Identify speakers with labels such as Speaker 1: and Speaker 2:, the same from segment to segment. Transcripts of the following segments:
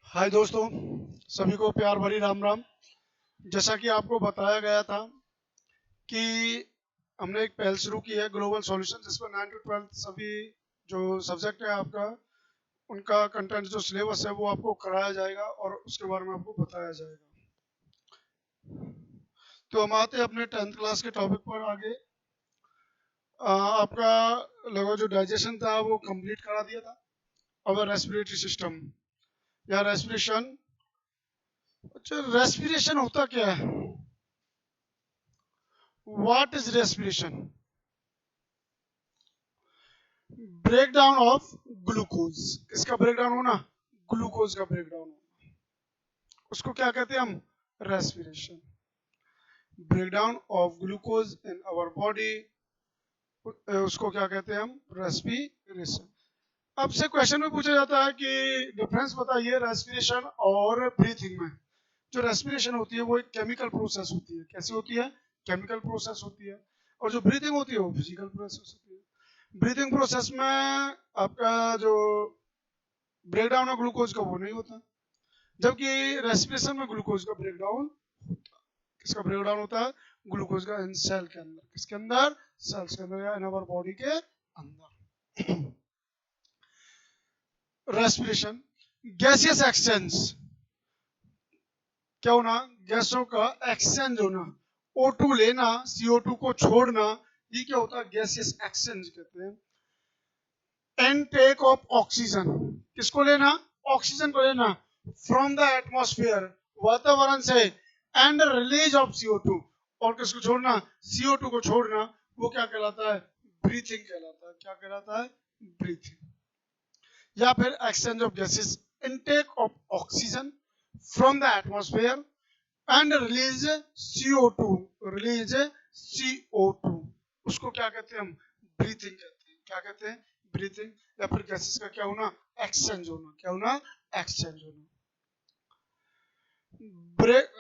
Speaker 1: हाय दोस्तों, सभी को प्यार भरी राम राम। जैसा कि आपको बताया गया था कि हमने एक पहल शुरू की है ग्लोबल सॉल्यूशन, जिसमें 9 to 12 सभी जो सब्जेक्ट है आपका, उनका कंटेंट जो सिलेबस है वो आपको कराया जाएगा और उसके बारे में आपको बताया जाएगा। तो हम आते हैं अपने 10th क्लास के टॉपिक पर आगे। आपका लगभग जो डाइजेशन था वो कंप्लीट करा दिया था। अब रेस्पिरेटरी सिस्टम या रेस्पिरेशन। अच्छा, रेस्पिरेशन होता क्या है? What is respiration? Break down of glucose. किसका ब्रेक डाउन होना? ग्लूकोज का ब्रेक डाउन होना, उसको क्या कहते हैं हम? Respiration. Break down of glucose in our body, उसको क्या कहते हैं हम? रेस्पिरेशन। अब से क्वेश्चन में पूछा जाता है कि डिफरेंस बताइए रेस्पिरेशन और ब्रीथिंग में। जो रेस्पिरेशन होती है वो एक केमिकल प्रोसेस होती है। कैसी होती है? केमिकल प्रोसेस होती है। और जो ब्रीथिंग होती है वो फिजिकल प्रोसेस होती है। ब्रीथिंग प्रोसेस में आपका जो ब्रेक डाउन है ग्लूकोज का वो नहीं होता, जबकि रेस्पिरेशन में ग्लूकोज का ब्रेक डाउन होता है। किसका ब्रेक डाउन होता है? ग्लूकोज का, इन सेल के अंदर। किसके अंदर? सेल्स के अंदर या इन आवर बॉडी के अंदर। Respiration, gaseous exchange. क्या होना? गैसों का एक्सचेंज होना। O2 लेना, CO2 को छोड़ना, ये क्या होता है? गैसियस एक्सचेंज कहते हैं। इनटेक ऑफ ऑक्सीजन, किसको लेना? ऑक्सीजन को लेना फ्रॉम द एटमॉस्फेयर, वातावरण से। एंड रिलीज ऑफ CO2, और किसको छोड़ना? CO2 को छोड़ना। वो क्या कहलाता है? ब्रीथिंग कहलाता है। क्या कहलाता है? ब्रीथिंग। या फिर exchange of gases, intake of oxygen from the atmosphere and release CO2, release CO2, उसको क्या कहते हैं हम? ब्रीथिंग कहते हैं। क्या कहते हैं? ब्रीथिंग। या फिर गैसेस का क्या होना? एक्सचेंज होना। क्या होना? एक्सचेंज होना।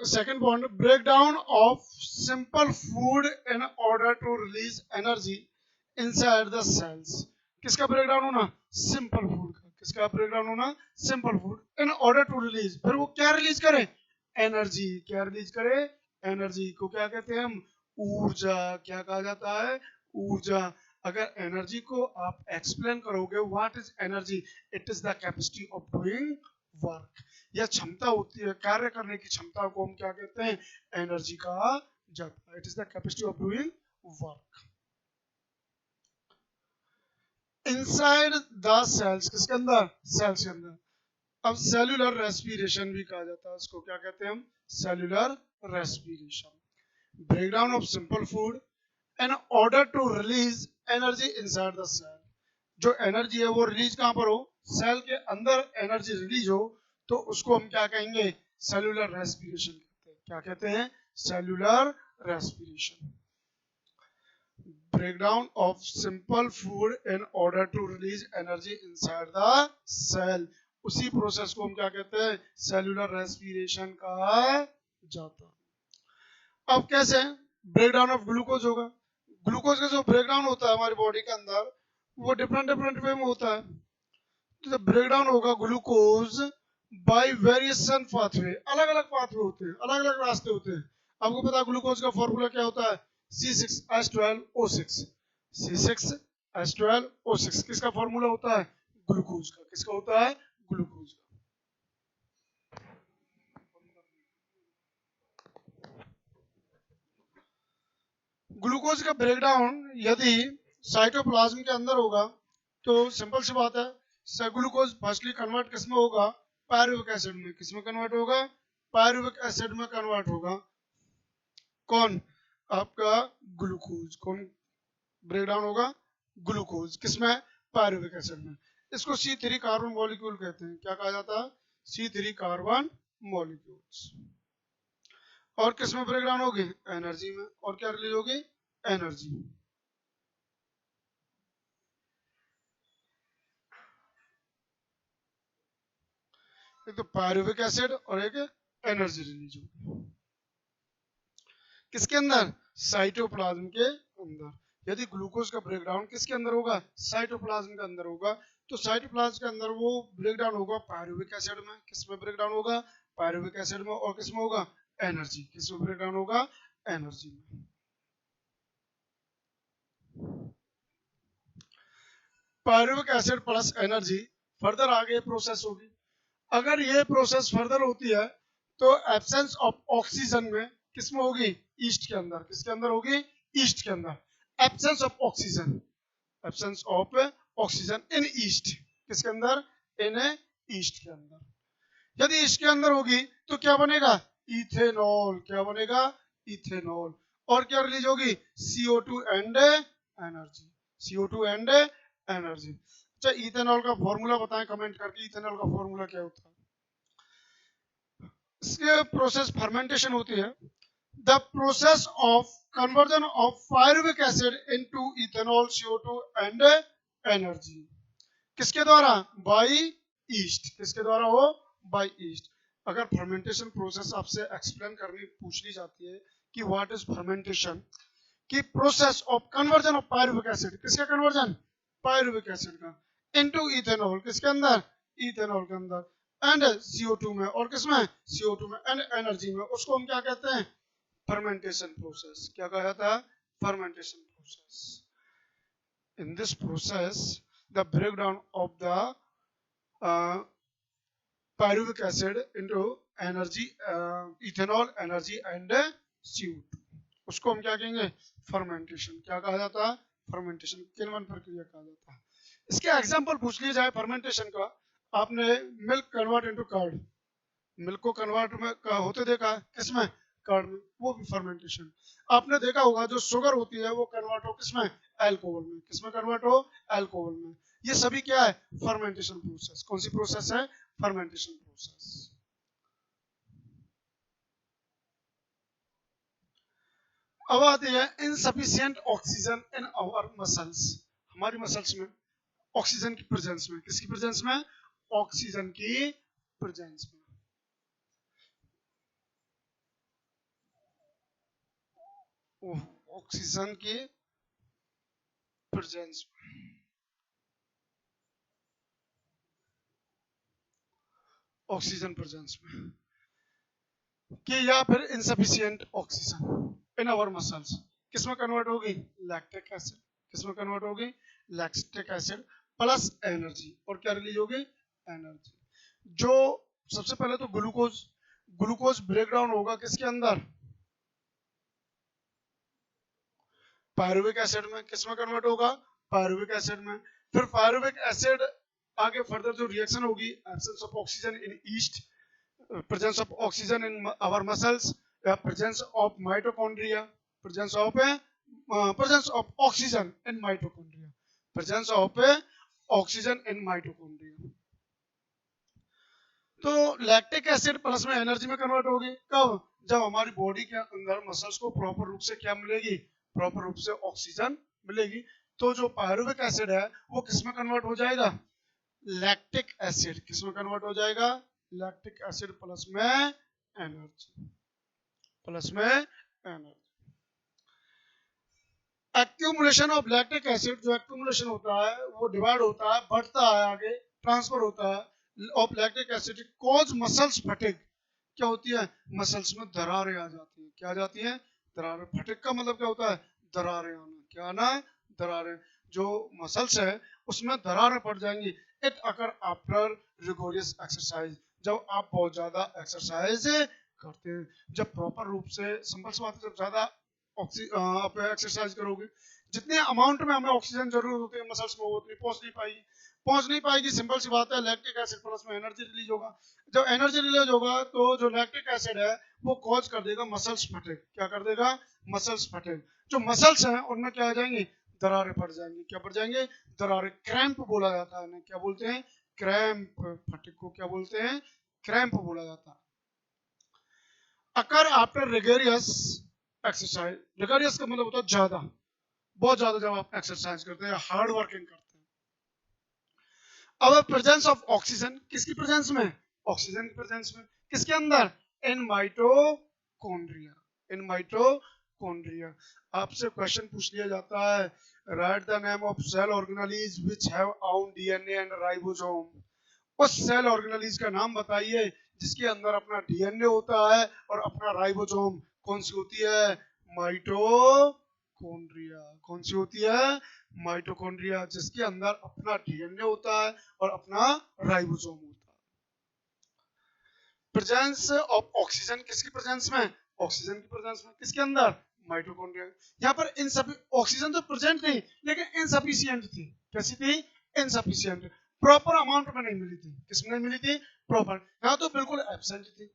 Speaker 1: Second point, break down of simple food in order to release energy inside the cells. किसका ब्रेक डाउन होना? सिंपल फूड का। किसका ब्रेक डाउन होना? Simple food in order to release, फिर वो क्या रिलीज करे? एनर्जी। क्या रिलीज करे? एनर्जी को क्या कहते हैं हम? ऊर्जा। क्या कहा जाता है? ऊर्जा। अगर एनर्जी को आप एक्सप्लेन करोगे, what is energy? It is the capacity of doing work. यह क्षमता होती है, कार्य करने की क्षमता को हम क्या कहते हैं? एनर्जी कहा जाता है। It is the capacity of doing work inside the cells. किसके अंदर? सेल्स के अंदर। अब सेल्यूलर रेस्पिरेशन भी कहा जाता है, इसको क्या कहते हैं हम? Cellular respiration. Breakdown of simple food in order to release energy inside the cell. जो एनर्जी है वो रिलीज कहां पर हो? सेल के अंदर एनर्जी रिलीज हो, तो उसको हम क्या कहेंगे? सेल्यूलर रेस्पिरेशन कहते हैं। क्या कहते हैं? Cellular respiration. Breakdown of simple food in order to release energy inside the cell, उसी प्रोसेस को हम क्या कहते हैं? सेल्यूलर रेस्पिरेशन कहा जाता है। अब कैसे? ब्रेकडाउन ऑफ ग्लूकोज होगा। ग्लूकोज का जो ब्रेकडाउन होता है हमारी बॉडी के अंदर, वो डिफरेंट डिफरेंट वे में होता है। तो जब ब्रेकडाउन होगा ग्लूकोज बाय वेरिएशन पाथवे, अलग अलग पाथवे होते हैं, अलग अलग रास्ते होते हैं। आपको पता है ग्लूकोज का फॉर्मूला क्या होता है? C6H12O6। C6H12O6 किसका फॉर्मूला होता है? ग्लूकोज का। किसका होता है? ग्लूकोज का। ग्लूकोज का ब्रेकडाउन यदि साइटोप्लाज्म के अंदर होगा तो सिंपल सी बात है, ग्लूकोज फर्स्टली कन्वर्ट किसमें होगा? पायरुविक एसिड में। किसमें कन्वर्ट होगा? पायरुविक एसिड में कन्वर्ट होगा। कौन? आपका ग्लूकोज। कौन ब्रेकडाउन होगा? ग्लूकोज। किसमें? पायरुविक एसिड में। इसको C3 कार्बन मॉलिक्यूल कहते हैं। क्या कहा जाता है? C3 carbon molecules. और किसमें ब्रेकडाउन होगी? एनर्जी में। और क्या रिलीज होगी? एनर्जी। एक तो पायरुविक एसिड और एक एनर्जी रिलीज होगी। किसके अंदर? साइटोप्लाज्म के अंदर। यदि ग्लूकोज का ब्रेकडाउन किसके अंदर होगा, साइटोप्लाज्म के अंदर होगा, तो साइटोप्लाज्म के अंदर वो ब्रेकडाउन होगा पायरुविक एसिड में। किसमें ब्रेकडाउन होगा, पायरुविक एसिड में। और किसमें होगा, एनर्जी। किसमें ब्रेकडाउन होगा, एनर्जी में। Pyruvic acid plus energy further आगे प्रोसेस होगी। अगर ये प्रोसेस फर्दर होती है तो एब्सेंस ऑफ ऑक्सीजन में किसमें होगी, ईस्ट के अंदर। किसके अंदर होगी, ईस्ट के अंदर। Absence of oxygen, absence of oxygen in east. किसके अंदर, इन ईस्ट के अंदर। यदि ईस्ट के अंदर होगी तो क्या बनेगा, इथेनॉल। क्या बनेगा, इथेनॉल। और क्या रिलीज होगी, CO2 and energy. CO2 and energy. अच्छा, इथेनॉल का फॉर्मूला बताएं कमेंट करके, इथेनॉल का फॉर्मूला क्या होता है। इसके प्रोसेस फर्मेंटेशन होती है। The process of conversion of pyruvic acid into ethanol, CO2 and energy. किसके द्वारा, बाय ईस्ट। किसके द्वारा हो, बाय ईस्ट। अगर फर्मेंटेशन प्रोसेस आपसे एक्सप्लेन करनी पूछ ली जाती है कि व्हाट इज फर्मेंटेशन, की process of conversion of pyruvic acid. किसका कन्वर्जन, पायरुविक एसिड का, इनटू इथेनॉल। किसके अंदर, इथेनॉल के अंदर। एंड CO2 में। और किसमें, CO2 में। एंड एनर्जी में। उसको हम क्या कहते हैं, फर्मेंटेशन प्रोसेस। क्या कहा जाता है, fermentation process. In this process the breakdown of the pyruvic acid into energy, ethanol, energy and CO2, उसको हम क्या कहेंगे, फर्मेंटेशन। क्या कहा जाता है, फर्मेंटेशन। किण्वन प्रक्रिया कहा जाता है। इसके एग्जांपल पूछ लिया जाए फर्मेंटेशन का, आपने milk convert into curd, milk को कन्वर्ट में होते देखा है, किसमें, कर्ड में, वो भी फर्मेंटेशन। आपने देखा होगा जो शुगर होती है वो कन्वर्ट हो किसमें, अल्कोहल में। किसमें कन्वर्ट हो, अल्कोहल में। ये सभी क्या है, फर्मेंटेशन प्रोसेस। कौन सी प्रोसेस है, फर्मेंटेशन प्रोसेस। अब आती है insufficient oxygen in our muscles. हमारी मसल्स में ऑक्सीजन की प्रेजेंस में, किसकी प्रेजेंस में, ऑक्सीजन की प्रेजेंस में। ऑक्सीजन की प्रेजेंस में, ऑक्सीजन प्रेजेंस में कि या फिर insufficient oxygen in our muscles, किसमें कन्वर्ट होगी, लैक्टिक एसिड। किसमें कन्वर्ट होगी, लैक्टिक एसिड प्लस एनर्जी। और क्या रिलीज होगी, एनर्जी। जो सबसे पहले तो ग्लूकोज, ग्लूकोज ब्रेकडाउन होगा किसके अंदर, पायरुविक एसिड में। किसमें कन्वर्ट होगा, पायरुविक एसिड में। फिर पायरुविक एसिड आगे फर्दर जो रिएक्शन होगी, absence of oxygen in east, presence of oxygen in our muscles, presence of mitochondria, presence of oxygen in mitochondria, presence of oxygen in mitochondria। तो lactic acid plus में energy में convert होगी कब, जब हमारी body के अंदर मसल्स को प्रॉपर रूप से क्या मिलेगी, प्रॉपर रूप से ऑक्सीजन मिलेगी। तो जो पायरुविक एसिड है वो किसमें कन्वर्ट हो जाएगा, लैक्टिक एसिड। किसमें कन्वर्ट हो जाएगा, लैक्टिक एसिड प्लस में एनर्जी, प्लस में energy. Accumulation of lactic acid, जो एक्यूमुलेशन होता है वो डिवाइड होता है, बढ़ता है, आगे ट्रांसफर होता है of lactic acid cause muscles fatigue. क्या होती है, मसल्स में दरारें आ जाती है। क्या आ जाती है, दरारें। फटिग का मतलब क्या होता है, दरारें आना। क्या आना, दरारें। जो मसल्स है उसमें दरारें पड़ जाएंगी। It occur after rigorous exercise, जब आप बहुत ज्यादा एक्सरसाइज करते हैं। जब प्रॉपर रूप से, सिंपल सी बात है, जब ज्यादा आप एक्सरसाइज करोगे, जितने अमाउंट में हमें ऑक्सीजन जरूरत होती है मसल्स में, वो उतनी पहुंच नहीं पाएगी। सिंपल सी बात है, लैक्टिक एसिड प्लस में एनर्जी रिलीज होगा। जब एनर्जी रिलीज होगा तो जो लैक्टिक एसिड है वो कॉज कर देगा मसल्स फटिग। क्या कर देगा, मसल्स फटिग। जो मसल्स हैं उनमें क्या आ जाएंगी, दरारें पड़ जाएंगी। क्या पड़ जाएंगे, दरारें। क्रैम्प बोला जाता है, क्या बोलते हैं, क्रैम्प। फटिग को क्या बोलते हैं, क्रैम्प बोला जाता है। Occur after rigorous exercise, rigorous का मतलब होता है ज्यादा, बहुत ज्यादा जब आप एक्सरसाइज करते हैं, हार्ड वर्किंग करते हैं। अब प्रेजेंस ऑफ ऑक्सीजन, किसकी प्रेजेंस में, ऑक्सीजन की प्रेजेंस में। किसके अंदर, in mitochondria, in mitochondria. Mitochondria. आपसे क्वेश्चन पूछ लिया जाता है, write the name of cell organelles which have own DNA and ribosome. उस सेल ऑर्गेनेलीज का नाम बताइए जिसके अंदर अपना डीएनए होता है और अपना राइबोसोम। कौन सी होती है? माइटोकॉन्ड्रिया। कौन सी होती है? माइटोकॉन्ड्रिया, जिसके अंदर अपना डीएनए होता है और अपना राइबोसोम होता है। प्रेजेंस ऑफ ऑक्सीजन किसकी प्रेजेंस में? ऑक्सीजन की प्रेजेंस में। किसके अंदर? माइटोकॉन्ड्रिया। यहाँ पर इन सभी ऑक्सीजन तो प्रेजेंट थी लेकिन इनसफिशिएंट थी। कैसी थी? इनसफिशिएंट। प्रॉपर अमाउंट में नहीं मिली थी। किसमें नहीं मिली थी? प्रॉपर। यहाँ तो बिल्कुल एब्सेंट थी।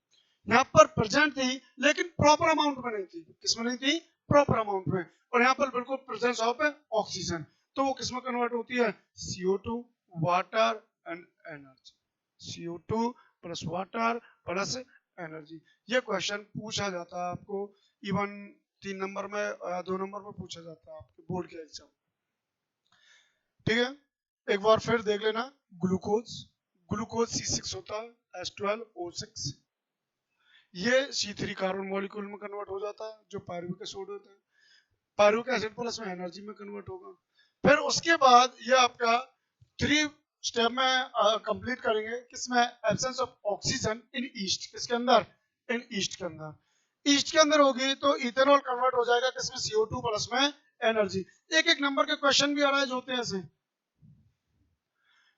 Speaker 1: यहाँ पर प्रेजेंट थी लेकिन प्रॉपर अमाउंट में नहीं थी। किसमें नहीं थी? प्रॉपर अमाउंट में। और यहाँ पर बिल्कुल प्रेजेंस ऑफ ऑक्सीजन, तो वो किसमें कन्वर्ट होती है? CO2, water and energy. CO2 plus water plus energy. ये क्वेश्चन पूछा जाता है आपको, इवन 3 नंबर में या 2 नंबर में पूछा जाता है आपके बोर्ड के एग्जाम। ठीक है, एक बार फिर देख लेना। ग्लूकोज, ग्लूकोज C6 होता है, H12O6। ये C3 कार्बन मॉलिक्यूल में कन्वर्ट हो जाता है जो पायरुविक एसिड होता है। पायरुविक एसिड प्लस में एनर्जी में कन्वर्ट होगा। फिर उसके बाद ये आपका 3 स्टेप में कंप्लीट करेंगे। किसमें? Absence of oxygen in east. किसके अंदर? इन ईस्ट के अंदर। ईस्ट के अंदर होगी तो इथेनॉल कन्वर्ट हो जाएगा किसमें? CO2 प्लस में एनर्जी। एक एक नंबर के क्वेश्चन भी अराइज होते हैं ऐसे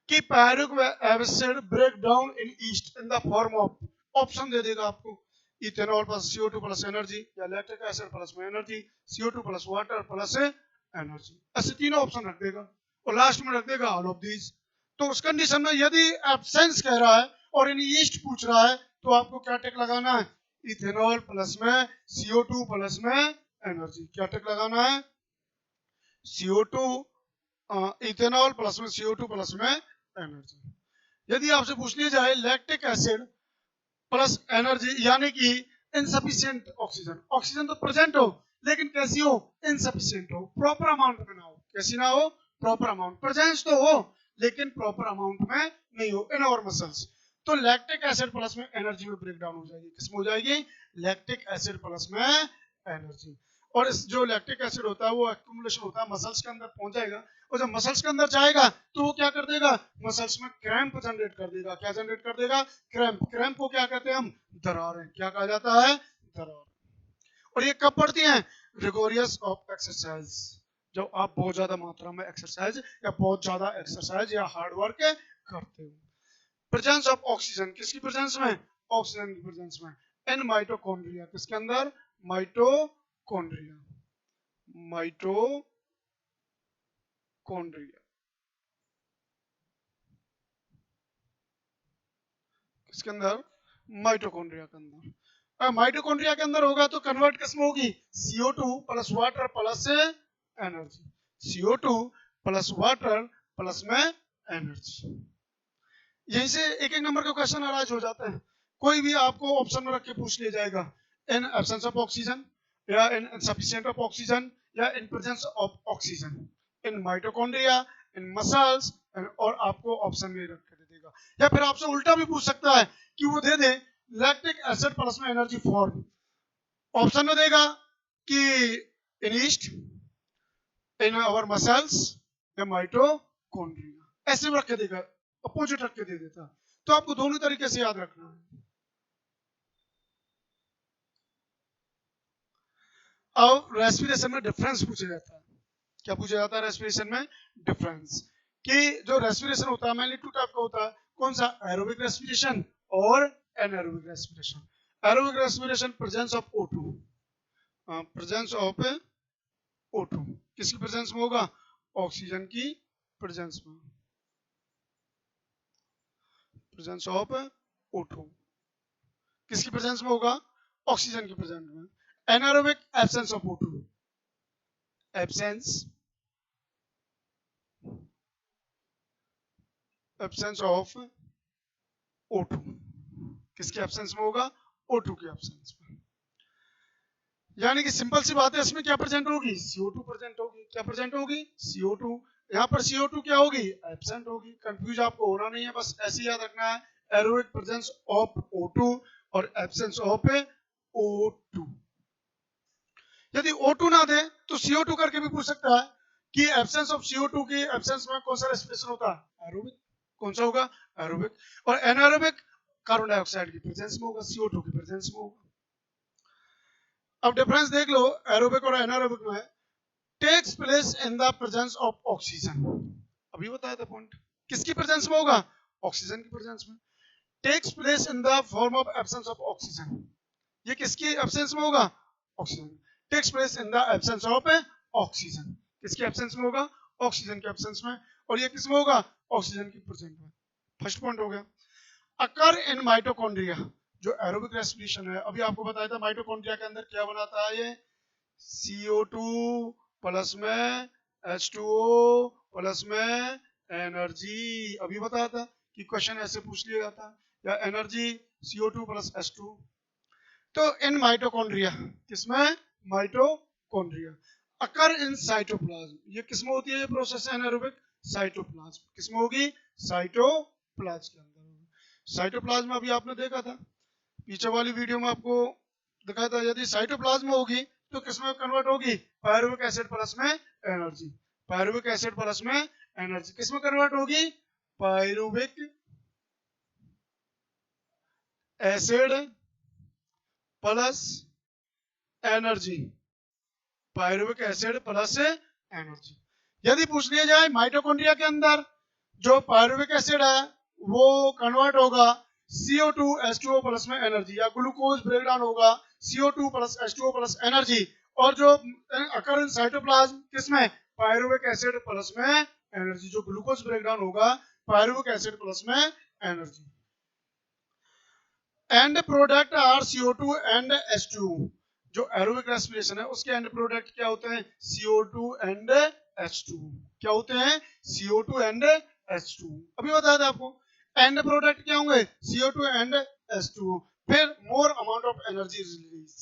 Speaker 1: कि pyruvic acid break down in yeast in the form of, option दे देगा आपको, ethanol plus CO2 plus energy, या लैक्टिक एसिड प्लस में energy, CO2 plus water plus energy. ऐसे तीनों ऑप्शन रख देगा और लास्ट में रख देगा ऑल ऑफ दीज। तो उस कंडीशन में यदि एब्सेंस कह रहा है और इन ईस्ट पूछ रहा है तो आपको क्या टिक लगाना है? इथेनॉल प्लस में CO2 प्लस में एनर्जी। क्या टिक लगाना है? CO2 इथेनॉल प्लस में CO2 प्लस में एनर्जी। यदि आपसे पूछ लिया जाए लैक्टिक एसिड प्लस एनर्जी यानी कि इनसफिशिएंट ऑक्सीजन, ऑक्सीजन तो प्रेजेंट हो लेकिन कैसी हो? इनसफिशिएंट हो, प्रॉपर अमाउंट में ना हो। कैसी ना हो? Proper amount. प्रेजेंस तो हो लेकिन प्रॉपर अमाउंट में नहीं हो इन आवर मसल्स, तो लैक्टिक एसिड प्लस में एनर्जी में ब्रेक डाउन हो जाएगी। किसमें हो जाएगी? लैक्टिक एसिड प्लस में एनर्जी। और इस जो लैक्टिक एसिड होता है वो एक्यूमुलेशन होता है, मसल्स के अंदर पहुंच जाएगा और जब मसल्स के अंदर जाएगा तो वो क्या कर देगा? मसल्स में क्रैम्प जनरेट कर देगा। क्या जनरेट कर देगा? क्रैम्प। क्रैम्प को क्या कहते हैं हम? दरारें। क्या कहा जाता है? दरार। और ये कब पड़ती हैं? रिगोरियस ऑफ एक्सरसाइज, जब आप बहुत ज्यादा मात्रा में एक्सरसाइज या बहुत ज्यादा एक्सरसाइज या हार्ड वर्क करते हो। प्रेजेंस ऑफ ऑक्सीजन किसकी प्रेजेंस में? ऑक्सीजन की प्रेजेंस में। In mitochondria. किसके अंदर? माइटोकॉन्ड्रिया। माइटोकॉन्ड्रिया किसके अंदर? माइटोकॉन्ड्रिया के अंदर। माइटोकॉन्ड्रिया के अंदर होगा तो कन्वर्ट किसमें होगी? CO2 plus water plus energy. CO2 plus water plus में एनर्जी। यहीं से एक एक नंबर का क्वेश्चन अराइज हो जाता है। कोई भी आपको ऑप्शन में रख के पूछ लिया जाएगा, इन एब्सेंस ऑफ ऑक्सीजन या इन इनसफिशिएंट ऑफ ऑक्सीजन या in presence of oxygen in mitochondria in muscles, और आपको ऑप्शन में रख के दे देगा। या फिर आपसे उल्टा भी पूछ सकता है कि वो दे दे लैक्टिक एसिड प्लस में एनर्जी फॉर्म, ऑप्शन में देगा कि इन ईस्ट इन आवर मसल्स या माइटोकॉन्ड्रिया, ऐसे रख के देगा, अपोजिट रख के दे देता। तो आपको दोनों तरीके से याद रखना है। अब रेस्पिरेशन में डिफरेंस पूछा जाता है। क्या पूछा जाता है रेस्पिरेशन में? डिफरेंस। कि जो रेस्पिरेशन होता है मेनली 2 टाइप का होता है। कौन सा? एरोबिक रेस्पिरेशन और anaerobic respiration. Aerobic respiration presence of O2, presence of O2 किसकी प्रेजेंस में होगा? ऑक्सीजन की प्रेजेंस में। प्रेजेंस ऑफ O2 किसकी प्रेजेंस में होगा? ऑक्सीजन की प्रेजेंस में। Anaerobic absence of O2, absence of O2 किसके एब्सेंस में होगा? O2 के एब्सेंस में। यानी कि सिंपल सी बात है, इसमें क्या प्रेजेंट होगी? CO2 प्रेजेंट होगी। क्या प्रेजेंट होगी? CO2। यहाँ पर CO2 क्या होगी? एब्सेंट होगी। कंफ्यूज आपको होना नहीं है, बस ऐसे याद रखना है, एरोबिक प्रेजेंस ऑफ O2 और एब्सेंस ऑफ O2। यदि O2 ना दे तो CO2 करके भी पूछ सकता है कि एब्सेंस ऑफ CO2 की एब्सेंस में कौन सा रेस्पिरेशन होता है, एरोबिक। कौन सा होगा, एरोबिक। और एनारोबिक कार्बन डाइऑक्साइड की प्रेजेंस में होगा, CO2 की प्रेजेंस में होगा। अब डिफरेंस देख लो एरोबिक और एनारोबिक में। Takes place in the presence of oxygen, अभी बताया था पॉइंट, किसकी प्रेजेंस में होगा, ऑक्सीजन की प्रेजेंस में। Takes place in the form of absence of oxygen, ये किसकी एब्सेंस में होगा, oxygen. Takes place in the absence of oxygen, किसकी एब्सेंस में होगा, ऑक्सीजन के एब्सेंस में। और ये किस में होगा, ऑक्सीजन की प्रेजेंस में। फर्स्ट पॉइंट हो गया। अकर इन माइटोकॉन्ड्रिया, जो एरोबिक रेस्पिरेशन है, अभी आपको बताया था माइटोकॉन्ड्रिया के अंदर क्या बनाता है, ये CO2 प्लस में H2O प्लस में एनर्जी। अभी बताया था कि क्वेश्चन ऐसे पूछ लिया जाता है, या एनर्जी CO2 प्लस H2। तो इन माइटोकॉन्ड्रिया, किसमें, माइटोकॉन्ड्रिया। अकर इन साइटोप्लाज्म, ये किसमें होती है ये प्रोसेस एनारोबिक, साइटोप्लाज्म। किसमें होगी, साइटोप्लाज्म के अंदर होगी। साइटोप्लाज्म अभी आपने देखा था पीछे वाली वीडियो में, आपको दिखाया था, यदि साइटोप्लाज्म होगी तो किसमें कन्वर्ट होगी, पायरुविक एसिड प्लस में एनर्जी। पायरुविक एसिड प्लस में एनर्जी किसमें कन्वर्ट होगी, pyruvic acid plus energy, pyruvic acid plus energy. यदि पूछ लिया जाए माइटोकॉन्ड्रिया के अंदर जो पायरुविक एसिड है वो कन्वर्ट होगा CO2 H2O प्लस में एनर्जी, या ग्लूकोज ब्रेकडाउन होगा CO2 plus H2O plus energy. और जो अकर इन साइटोप्लाज्म किसमें, पायरुविक एसिड प्लस में एनर्जी, जो ग्लूकोज ब्रेकडाउन होगा पायरुविक एसिड प्लस में energy. End product are CO2 and H2O, जो एरोबिक रेस्पिरेशन है उसके एंड प्रोडक्ट क्या होते हैं, CO2 एंड H2O। क्या होते हैं, CO2 एंड H2O। अभी बताया था आपको एंड प्रोडक्ट क्या होंगे, CO2 एंड H2O। फिर मोर अमाउंट ऑफ एनर्जी रिलीज,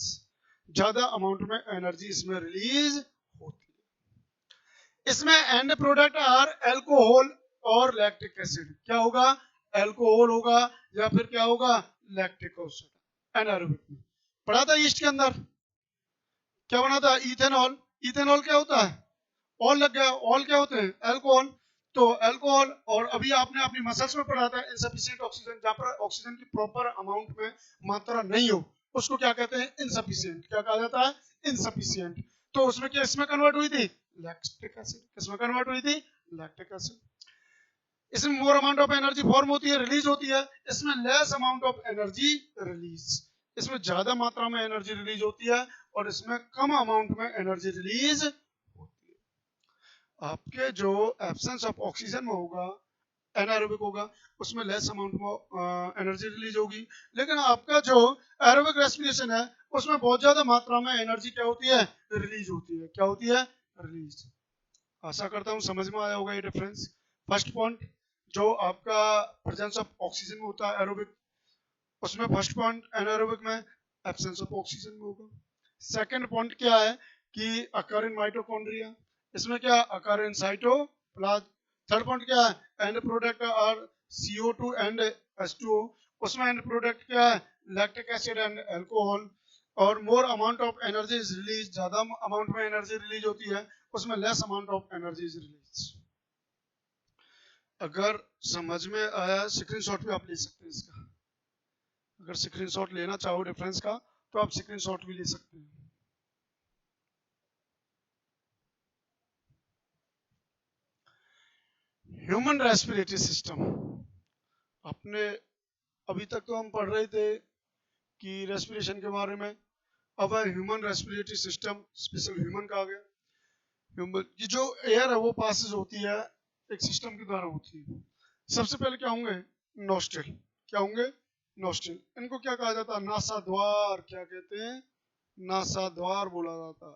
Speaker 1: ज्यादा अमाउंट में एनर्जी इसमें रिलीज होती है। इसमें एंड प्रोडक्ट आर एल्कोहल और लैक्टिक एसिड। क्या होगा, एल्कोहल होगा या फिर क्या होगा, लैक्टिक एसिड। एनारोबिक में पढ़ा था ईस्ट के अंदर क्या बना था, इथेनॉल। इथेनॉल क्या होता है, ऑल लग गया, ऑल क्या होते हैं, अल्कोहल। तो अल्कोहल, और अभी आपने अपनी मसल्स में पढ़ा था इनसफिशिएंट ऑक्सीजन, जहां पर ऑक्सीजन की प्रॉपर अमाउंट में मात्रा नहीं हो उसको क्या कहते हैं, इनसफिशिएंट। क्या कहा जाता है, इनसफिशिएंट। तो उसमें क्या इसमें कन्वर्ट हुई थी, लैक्टिक एसिड। किसमें कन्वर्ट हुई थी, लैक्टिक एसिड। इसमें मोर अमाउंट ऑफ एनर्जी फॉर्म होती है, रिलीज होती है। इसमें less amount of energy release, इसमें ज्यादा मात्रा में एनर्जी रिलीज होती है और इसमें कम अमाउंट में एनर्जी रिलीज होती है। आपके जो एब्सेंस ऑफ ऑक्सीजन में होगा, एनारोबिक होगा, उसमें लेस अमाउंट में एनर्जी रिलीज होगी। लेकिन आपका जो एरोबिक रेस्पिरेशन है उसमें बहुत ज्यादा मात्रा में एनर्जी क्या होती है, रिलीज होती है। क्या होती है, रिलीज। आशा करता हूँ समझ में आया होगा ये डिफरेंस। फर्स्ट पॉइंट जो आपका प्रेजेंस ऑफ ऑक्सीजन में होता है एरोबिक, उसमें फर्स्ट पॉइंट एनारोबिक में एब्सेंस ऑफ ऑक्सीजन में होगा। सेकंड पॉइंट क्या है कि अकर इन माइटोकॉन्ड्रिया, इसमें क्या अकर इन साइटोप्लाज्म। थर्ड पॉइंट क्या है, and product are CO2 and H2O, उसमें एंड प्रोडक्ट क्या है, लैक्टिक एसिड एंड अल्कोहल। और more amount of energy is release, ज्यादा अमाउंट में एनर्जी रिलीज होती है, उसमें less amount of energy is release. अगर समझ में आया स्क्रीनशॉट भी आप ले सकते हैं इसका, अगर स्क्रीनशॉट लेना चाहो रेफरेंस का तो आप स्क्रीनशॉट भी ले सकते हैं। ह्यूमन रेस्पिरेटरी सिस्टम, अपने अभी तक तो हम पढ़ रहे थे कि रेस्पिरेशन के बारे में, अब है human respiratory system, special human का आ गया। ह्यूमन की जो एयर है वो पासेस होती है एक सिस्टम के द्वारा होती है। सबसे पहले क्या होंगे, नोस्ट्रिल। क्या होंगे, नोस्ट्रिल। इनको क्या कहा जाता है, नासा द्वार। क्या कहते हैं, नासा द्वार बोला जाता है।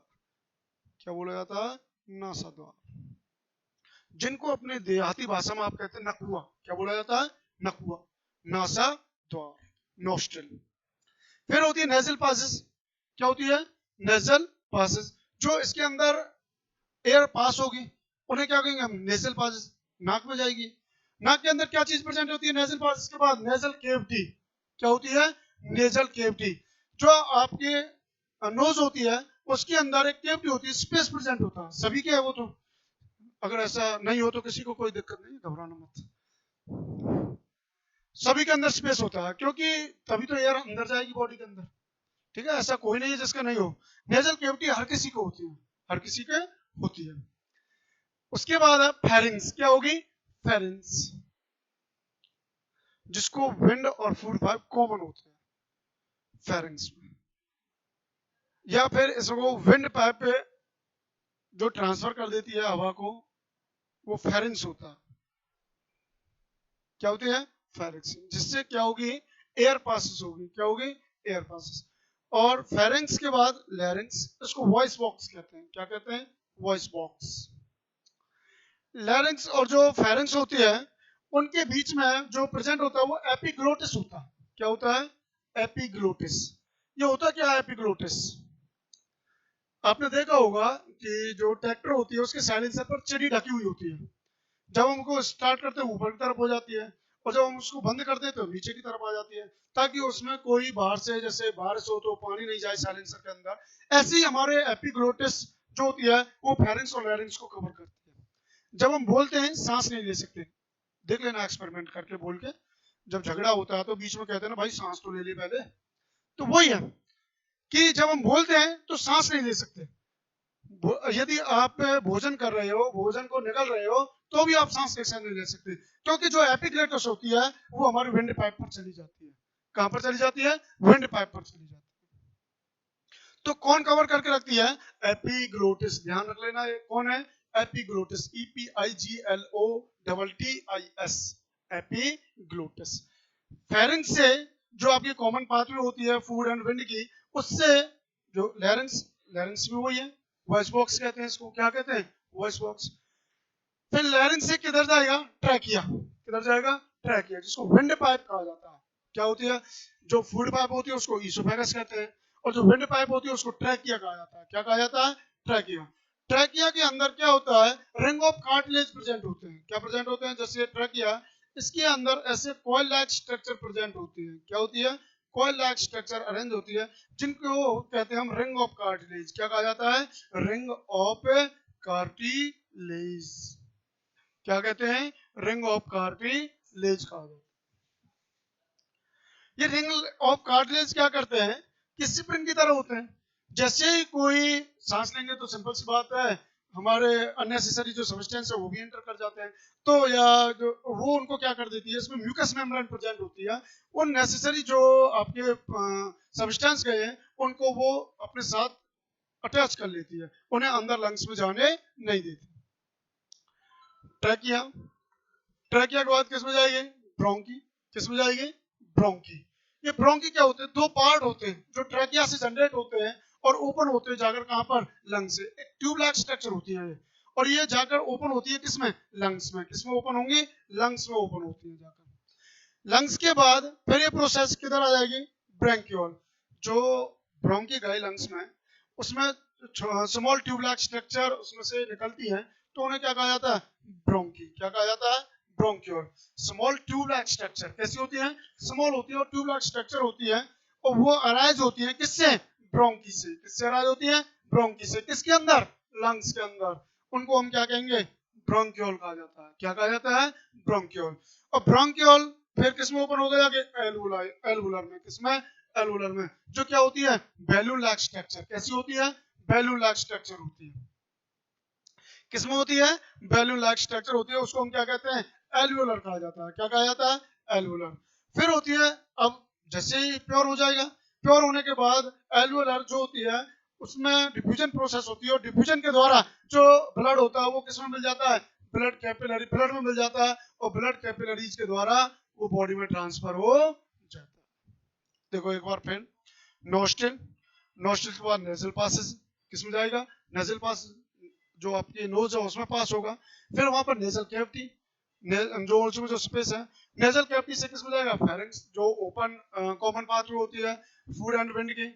Speaker 1: क्या बोला जाता है, नासा द्वार, जिनको अपने देहाती भाषा में आप कहते हैं नकुआ। क्या बोला जाता है, नकुआ, नासा द्वार, नोस्ट्रिल। फिर होती है नेजल पासेस। क्या होती है, नेजल पासेस। जो इसके अंदर एयर पास होगी उन्हें क्या कहेंगे हम, नेजल पासेस। नाक में जाएगी, नाक के अंदर क्या चीज प्रेजेंट होती है, नेजल पासेस के बाद नेजल केविटी। क्या होती है, नेजल केविटी। जो आपकी नोज होती है उसके अंदर एक केविटी होती है, स्पेस प्रेजेंट होता है, सभी के है वो तो, अगर ऐसा नहीं हो तो किसी को कोई दिक्कत नहीं, घबराना मत, सभी के अंदर स्पेस होता है, क्योंकि तभी तो एयर अंदर जाएगी बॉडी के अंदर, ठीक है, ऐसा कोई नहीं है जिसका नहीं हो। नेजल केविटी हर किसी को होती है, हर किसी के होती है। उसके बाद है फेरिंग्स, क्या होगी, फेरिंग्स, जिसको विंड और फूड पाइप कॉमन होते हैं फेरिंग्स में, या फिर इसको विंड पाइप पे जो ट्रांसफर कर देती है हवा को, वो फेरिंग्स होता है। क्या होती है, फेरिंग्स, जिससे क्या होगी, एयर पासिस होगी, क्या होगी, एयर पासिस। और फेरिंग्स के बाद लैरिंग्स, इसको वॉइस बॉक्स कहते हैं, क्या कहते हैं, वॉइस बॉक्स। लैरिंग्स और जो फेरिंग्स होती है उनके बीच में जो प्रेजेंट होता है वो एपिग्लोटिस होता है। क्या होता है, एपिग्लोटिस। ये होता क्या है एपिग्लोटिस, आपने देखा होगा कि जो ट्रैक्टर होती है उसके साइलेंसर पर चिड़ी ढकी हुई होती है, जब हम उसको स्टार्ट करते हैं ऊपर की तरफ हो जाती है, और जब हम उसको बंद करते हैं तो नीचे की तरफ आ जाती है, ताकि उसमें कोई बाहर से, जैसे बारिश हो तो पानी नहीं जाए साइलेंसर के अंदर। ऐसे ही हमारे एपिग्लोटिस जो होती है वो फेरिंग्स और लैरिंग्स को कवर करती है। जब हम बोलते हैं सांस नहीं ले सकते, देख लेना एक्सपेरिमेंट करके बोल के, जब झगड़ा होता है तो बीच में कहते हैं ना भाई सांस तो ले ले पहले, तो वही है कि जब हम बोलते हैं तो सांस नहीं ले सकते। यदि आप भोजन कर रहे हो, भोजन को निकल रहे हो, तो भी आप सांस नहीं ले सकते, क्योंकि जो एपिग्लोटिस होती है वो हमारे विंड पाइप पर चली जाती है। कहां पर चली जाती है, विंड पाइप पर चली जाती है। तो कौन कवर करके रखती है, एपिग्लोटिस, ध्यान रख लेना ये कौन है, एपिग्लोटिस, EPIGLOTTIS, एपिग्लोटिस। फेरिंग्स से जो आपकी कॉमन पाथवे होती है फूड एंड विंड की, उससे जो लैरिंग्स, लैरिंग्स भी वही है, वॉइस बॉक्स कहते हैं इसको, क्या कहते हैं, वॉइस बॉक्स। फिर लैरिंग्स से किधर जाएगा, ट्रैकिया, किधर जाएगा, ट्रैकिया, जिसको विंड पाइप कहा जाता है। क्या होती है, जो फूड पाइप होती है उसको ईसोफेगस कहते हैं, और जो विंड पाइप होती है उसको ट्रैकिया कहा जाता है। क्या कहा जाता है, ट्रैकिया। ट्रैकिया के अंदर क्या होता है, रिंग ऑफ कार्टिलेज प्रेजेंट होते हैं। क्या प्रेजेंट होते हैं, जैसे ट्रैकिया, इसके अंदर ऐसे कॉइल लाइक स्ट्रक्चर प्रेजेंट होती है। क्या होती है, कॉइल लाइक स्ट्रक्चर अरेंज होती है, जिनको कहते हैं हम रिंग ऑफ कार्टिलेज। क्या कहा जाता है, रिंग ऑफ कार्टिलेज। क्या कहते हैं, रिंग ऑफ कार्टिलेज कहा जाता है। ये रिंग ऑफ कार्टिलेज क्या करते हैं कि स्प्रिंग की तरह होते हैं, जैसे ही कोई सांस लेंगे तो सिंपल सी बात है हमारे अननेसेसरी जो सब्सटेंस है वो भी एंटर कर जाते हैं, तो या जो वो उनको क्या कर देती है, इसमें म्यूकस मेम्ब्रेन प्रेजेंट होती है, उन नेसेसरी जो आपके सब्सटेंस गए हैं उनको वो अपने साथ अटैच कर लेती है, उन्हें अंदर लंग्स में जाने नहीं देती। ट्रैकिया, ट्रैकिया के बाद किसमें जाएगी, ब्रोंकी, किसमें जाएगी, ब्रोंकी। ये ब्रोंकी क्या होते हैं, दो पार्ट होते हैं जो ट्रैकिया से जनरेट होते हैं और ओपन होते हैं जाकर कहां पर, लंग से। एक ट्यूब लाइक स्ट्रक्चर होती है ये, और ये जाकर ओपन होती है किसमें, लंग्स में। किसमें ओपन होंगी, लंग्स में ओपन होती है जाकर। लंग्स के बाद फिर ये प्रोसेस किधर आ जाएगी, ब्रैंकियोल। जो ब्रोंकी गए लंग्स में, उसमें स्मॉल ट्यूब लाइक स्ट्रक्चर उसमें से निकलती है, तो उन्हें क्या कहा जाता है, ब्रोंकी। क्या कहा जाता है, bronchiole. Small tube like structure कैसी होती है, स्मॉल होती है और ट्यूब लाइक स्ट्रक्चर होती है, और वो अराइज होती है किससे, ब्रोंकी से। किससे अराइज होती है, ब्रोंकी से। किसके अंदर, लंग्स के अंदर। उनको हम क्या कहेंगे, ब्रोंक्यूल कहा जाता है। क्या कहा जाता है, ब्रोंक्यूल। और ब्रोंक्यूल फिर किसमें ओपन हो गया, एल्वुलर, एल्वुलर में। किसमें, एल्वुलर में, जो क्या होती है, बैलून लाइक स्ट्रक्चर। कैसी होती है, बैलून लाइक स्ट्रक्चर होती है। किसमें होती है, बैलून लाइक स्ट्रक्चर होती है, उसको हम क्या कहते हैं, एल्वुलर कहा जाता है। क्या कहा जाता है, एल्वुलर। फिर होती है, अब जैसे ही प्योर हो जाएगा, प्योर होने के बाद एल्वुलर जो होती है उसमें डिफ्यूजन प्रोसेस होती है, और डिफ्यूजन के द्वारा जो ब्लड होता है वो किसमें मिल जाता है, ब्लड कैपिलरी, ब्लड में मिल जाता है, और ब्लड कैपिलरीज के द्वारा वो बॉडी में ट्रांसफर हो जाता है। देखो एक बार फिर, नोस्ट्रिल, नोस्ट्रिल के बाद नेजल पासेस, किसमें जाएगा, नेजल पासेस, जो आपकी नोज है उसमें पास होगा। फिर वहां पर नेजल कैविटी, जो उसमें जो स्पेस है, नेजल कैविटी से किसमें जाएगा, फेरिंग्स, जो ओपन कॉमन पाथवे होती है फूड एंड विंड की।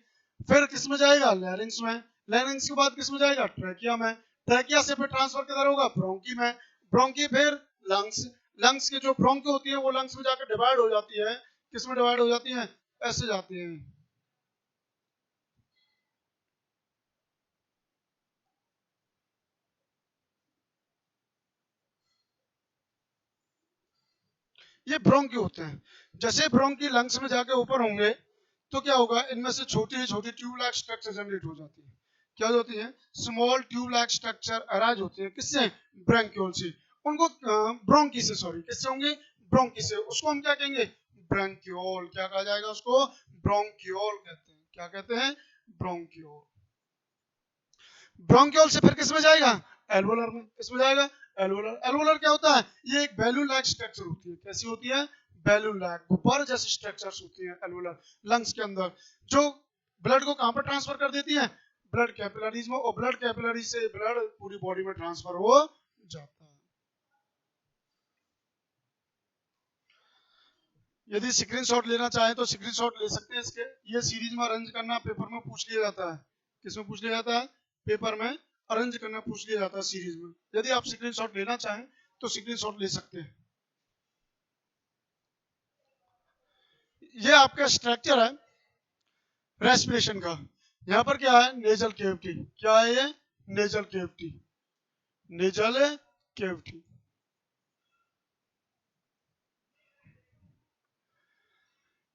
Speaker 1: फिर किसमें जाएगा, लैरिंग्स में। लैरिंग्स के बाद किसमें जाएगा, ट्रैकिया में। ट्रैकिया से फिर ट्रांसफर किधर होगा, ब्रोंकी में। ब्रोंकी फिर लंग्स, लंग्स की जो ब्रोंकी होती है वो लंग्स में जाकर डिवाइड हो जाती है। किसमें डिवाइड हो जाती है, ऐसे जाती है, ये ब्रोंकी होते हैं। जैसे ब्रोंकी लंग्स में जाके ऊपर होंगे तो क्या होगा, इनमें से छोटी छोटी ट्यूब लाइक स्ट्रक्चर जनरेट हो जाती है। क्या होती है? Small tube like structure arise होते हैं। किससे? ब्रोंक्यूल से। उनको ब्रोंकी से, सॉरी, किससे होंगे? ब्रोंकी से। उसको हम क्या कहेंगे? ब्रोंक्यूल। क्या कहा जाएगा उसको? ब्रोंक्यूल कहते हैं। क्या कहते हैं? ब्रोंक्यूल। ब्रोंक्यूल से फिर किस में जाएगा? एल्वोलर में। किस में जाएगा? एल्वोलर। एल्वोलर क्या होता है? ये एक बैलून लाइक स्ट्रक्चर होती है। कैसी होती है? बैलून लाइक, गुब्बारे जैसी स्ट्रक्चर्स होती है एल्वोलर लंग्स के अंदर, जो ब्लड को कहां पर ट्रांसफर कर देती है? ब्लड कैपिलरीज में। और ब्लड कैपिलरी से ब्लड पूरी बॉडी में ट्रांसफर हो जाता है। यदि स्क्रीनशॉट लेना चाहें तो स्क्रीनशॉट ले सकते हैं इसके। ये सीरीज में अरेंज करना पेपर में पूछ लिया जाता है। किसमें पूछ लिया जाता है? पेपर में अरेंज करना पूछ लिया जाता है सीरीज में। यदि आप स्क्रीनशॉट लेना चाहें तो स्क्रीनशॉट ले सकते हैं। ये आपका स्ट्रक्चर है रेस्पिरेशन का। यहाँ पर क्या है? Nasal cavity. क्या है ये? Nasal cavity. Nasal cavity.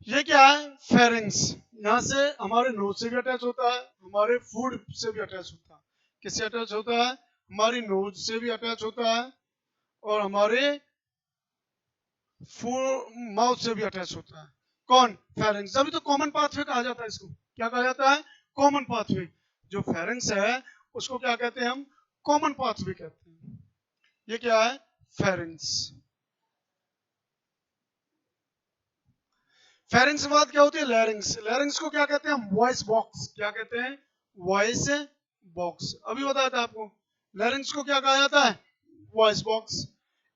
Speaker 1: ये क्या है? फेरिंग्स। यहाँ से हमारे नोज से भी अटैच होता है, हमारे फूड से भी अटैच होता है। किससे अटैच होता है? हमारी नोज से भी अटैच होता है और हमारे माउथ से भी अटैच होता है। कौन? फेरिंग्स। अभी तो कॉमन पाथवे कहा जाता है इसको। क्या कहा जाता है? Common pathway. जो फेरिंग्स है उसको क्या कहते हैं हम? कॉमन पाथवे कहते हैं। ये क्या है? फेरिंग्स। फेरिंग्स के बाद क्या होती है? लैरिंग्स। लैरिंग्स को क्या कहते हैं? Voice box. क्या कहते हैं? Voice box. अभी बताया था आपको। लैरिंग्स को क्या कहा जाता है? Voice box.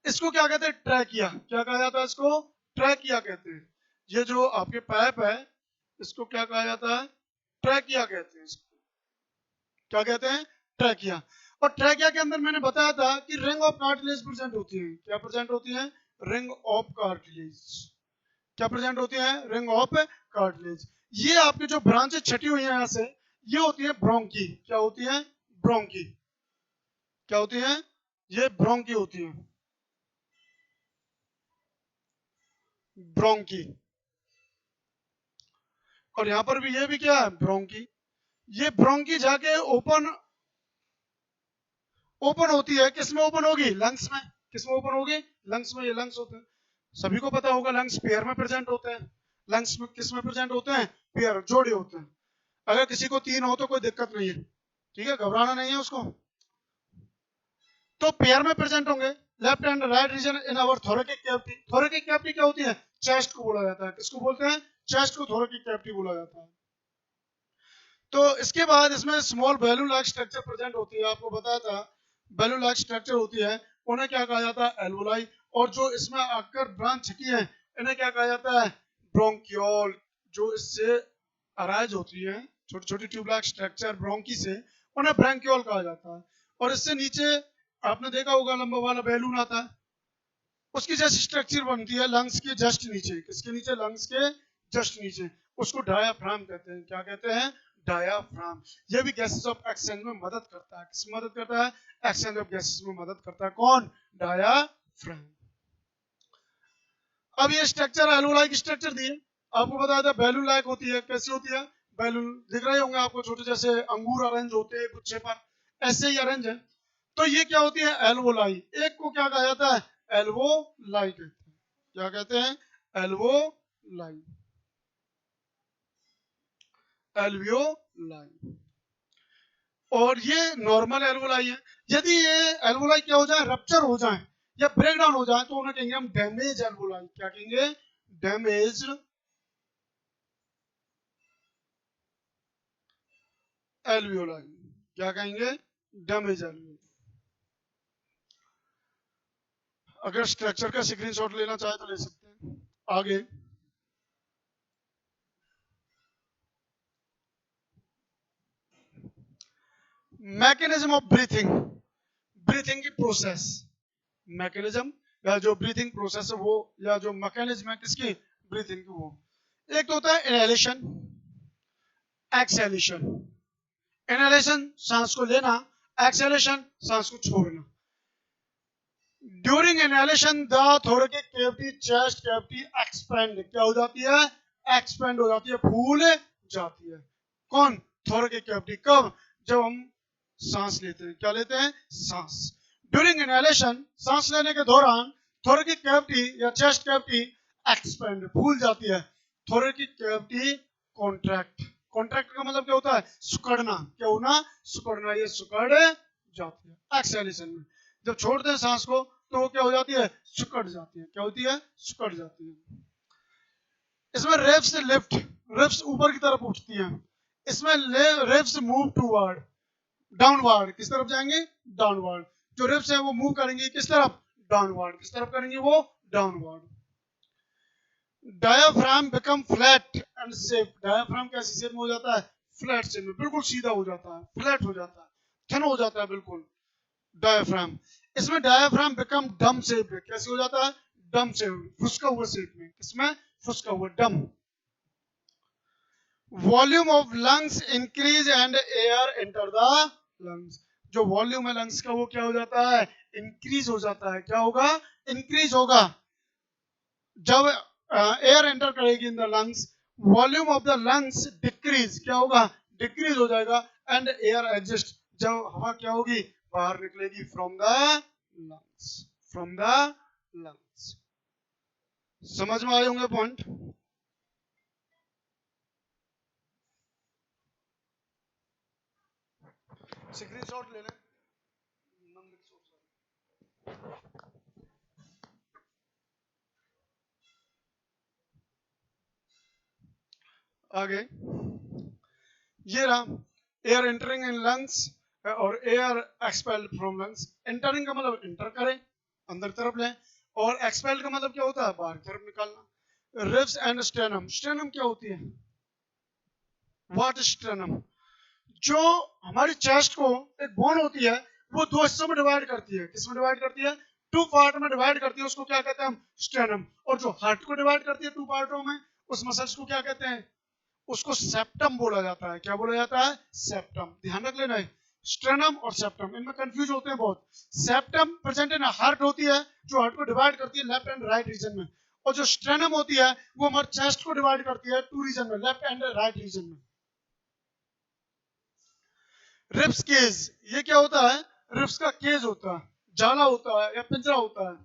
Speaker 1: इसको क्या कहते हैं? ट्रैकिया। क्या कहा जाता है इसको? ट्रैकिया कहते हैं। ये जो आपके पाइप है इसको क्या कहा जाता है? ट्रैकिया कहते हैं इसको। क्या कहते हैं? ट्रैकिया। और ट्रैकिया के अंदर मैंने बताया था कि रिंग ऑफ कार्टिलेज प्रेजेंट होती है। क्या प्रेजेंट होती है? Ring of cartilage. क्या प्रेजेंट होती है? Ring of cartilage. ये आपकी जो ब्रांचेस छटी हुई है यहाँ से, ये होती है ब्रोंकी। क्या होती है? ब्रोंकी। क्या होती है? ये ब्रोंकी होती है। ब्रोंकी। और यहां पर भी ये भी क्या है? ब्रोंकी। ये ब्रोंकी जाके ओपन ओपन होती है। किसमें ओपन होगी? लंग्स में। किसमें ओपन होगी? लंग्स में। ये लंग्स होते हैं, सभी को पता होगा लंग्स पेयर में प्रेजेंट होते हैं। लंग्स में किस में प्रेजेंट होते हैं? पेयर, जोड़े होते हैं। अगर किसी को 3 हो तो कोई दिक्कत नहीं है, ठीक है, घबराना नहीं है उसको। तो पेयर में प्रेजेंट होंगे। Left and right region in our thoracic cavity. Thoracic cavity क्या होती है? चेस्ट को बोला जाता है। किसको बोलते हैं? चेस्ट को थोरेकिक कैविटी बोला जाता है। तो इसके बाद इसमें small balloon like structure present होती है। आपको बताया था बैलून लाइक स्ट्रक्चर होती है, उन्हें क्या कहा जाता है? एल्वोलाई। और जो इसमें आकर ब्रांच छटी है इन्हें क्या कहा जाता है? ब्रोंक्यूल। जो इससे अराइज होती है छोटी छोटी ट्यूब लाइक स्ट्रक्चर ब्रोंकी से, उन्हें ब्रोंक्यूल कहा जाता है। और इससे नीचे आपने देखा होगा लंबा वाला बैलून आता है, उसकी जैसी स्ट्रक्चर बनती है लंग्स के जस्ट नीचे। किसके नीचे? लंग्स के जस्ट नीचे। उसको डायाफ्राम कहते हैं। क्या कहते हैं? डायाफ्राम। ये भी गैसेस ऑफ एक्सचेंज में मदद करता है। किसमें मदद करता है? एक्सचेंज ऑफ गैसेस में मदद करता है। कौन? डायाफ्राम। अब ये स्ट्रक्चर एल्वोलाई की स्ट्रक्चर दी है। आपको बताया था बैलून लाइक होती है। कैसी होती है? बैलून दिख रहे होंगे आपको, छोटे जैसे अंगूर अरेंज होते हैं गुच्छे पर, ऐसे ही अरेंज है। तो ये क्या होती है? एल्वोलाई। एक को क्या कहा जाता है? एल्वोलाई कहते हैं। क्या कहते हैं? एल्वोलाई। एल्वियोलाई। और ये नॉर्मल एल्वोलाई है। यदि ये एल्वोलाई क्या हो जाए? रप्चर हो जाए या ब्रेक डाउन हो जाए तो उन्हें कहेंगे हम डैमेज एल्वोलाई। क्या कहेंगे? Damage alveoli. क्या कहेंगे? Damage alveoli. अगर स्ट्रक्चर का स्क्रीनशॉट लेना चाहे तो ले सकते हैं। आगे मैकेनिज्म ऑफ ब्रीथिंग। ब्रीथिंग की प्रोसेस, मैकेनिज्म या जो ब्रीथिंग प्रोसेस है वो, या जो मैकेनिज्म है किसकी? ब्रीथिंग की। वो एक तो होता है इनहेलेशन, एक्सहेलेशन। इनहेलेशन सांस को लेना, एक्सहेलेशन सांस को छोड़ना। During inhalation the thoracic cavity chest cavity expand, क्या हो जाती है? एक्सपेंड हो जाती है, फूल जाती है। कौन? Thoracic cavity. कब? जब हम सांस लेते हैं। क्या लेते हैं? सांस। ड्यूरिंग इनहेलेशन, सांस लेने के दौरान थोरेसिक कैविटी या चेस्ट कैविटी एक्सपेंड, फूल जाती है। थोरेसिक कैविटी कॉन्ट्रैक्ट, कॉन्ट्रैक्ट का मतलब क्या होता है? सुकड़ना। क्या होना? सुकड़ना, ये सुकड़ जाती है एक्सहेलेशन में। जब छोड़ते हैं सांस को तो वो क्या हो जाती है? सुकड़ जाती है। क्या होती है? सुकड़ जाती है। इसमें रेप्स लिफ्ट, रेप्स ऊपर की तरफ उठती हैं। इसमें रेप्स मूव टूवर्ड, डाउनवर्ड, किस तरफ जाएंगे? डाउनवर्ड। जो रेप्स है वो मूव करेंगे किस तरफ? डाउनवर्ड। किस तरफ करेंगे वो? Downward. Diaphragm become flat and safe, diaphragm कैसी शेप में हो जाता है? फ्लैट शेप में, बिल्कुल सीधा हो जाता है, फ्लैट हो जाता है, थिन हो जाता है बिल्कुल डायाफ्राम। इसमें डायाफ्राम बिकम डम शेप है, कैसे हो जाता है? डम शेप, फुसका हुआ शेप में। इसमें फुसका हुआ, डम। Volume of lungs increase and air enter the lungs, जो वॉल्यूम है लंग्स का वो क्या हो जाता है? इंक्रीज हो जाता है। क्या होगा? इंक्रीज होगा। जब एयर एंटर करेगी in the lungs, volume of the lungs decrease, क्या होगा? डिक्रीज हो जाएगा। एंड एयर एग्जिस्ट, जब हवा क्या होगी? बाहर निकलेगी from the lungs, from the lungs. समझ में आए होंगे पॉइंट? स्क्रीनशॉट ले लें। आगे ये रहा, एयर एंटरिंग इन लंग्स और air expelled from lungs. Entering का मतलब एंटर करें, अंदर तरफ लें, और एक्सपेल्ड का मतलब क्या होता है? बाहर तरफ निकालना। रिब्स एंड स्टेनम, स्टेनम क्या होती है? What stannum? जो हमारी चेस्ट को एक बोन होती है वो दो हिस्सों में डिवाइड करती है। किसमें डिवाइड करती है? टू पार्ट में डिवाइड करती है, उसको क्या कहते हैं हम? स्टेनम। और जो हार्ट को डिवाइड करती है टू पार्टों में, उस मसल्स को क्या कहते हैं? उसको सेप्टम बोला जाता है। क्या बोला जाता है? सेप्टम। ध्यान रख लेना है, स्ट्रेनम और सेप्टम इनमें कंफ्यूज होते हैं बहुत। सेप्टम प्रेजेंट इन हार्ट होती है, जो हार्ट को डिवाइड करती है लेफ्ट एंड राइट रीजन में, और जो स्ट्रेनम होती है वो हमारे चेस्ट को डिवाइड करती है टू रीजन में, लेफ्ट एंड राइट रीजन में। रिब्स केज, ये क्या होता है? रिब्स का केज होता है, जाला होता है या पिंजरा होता है,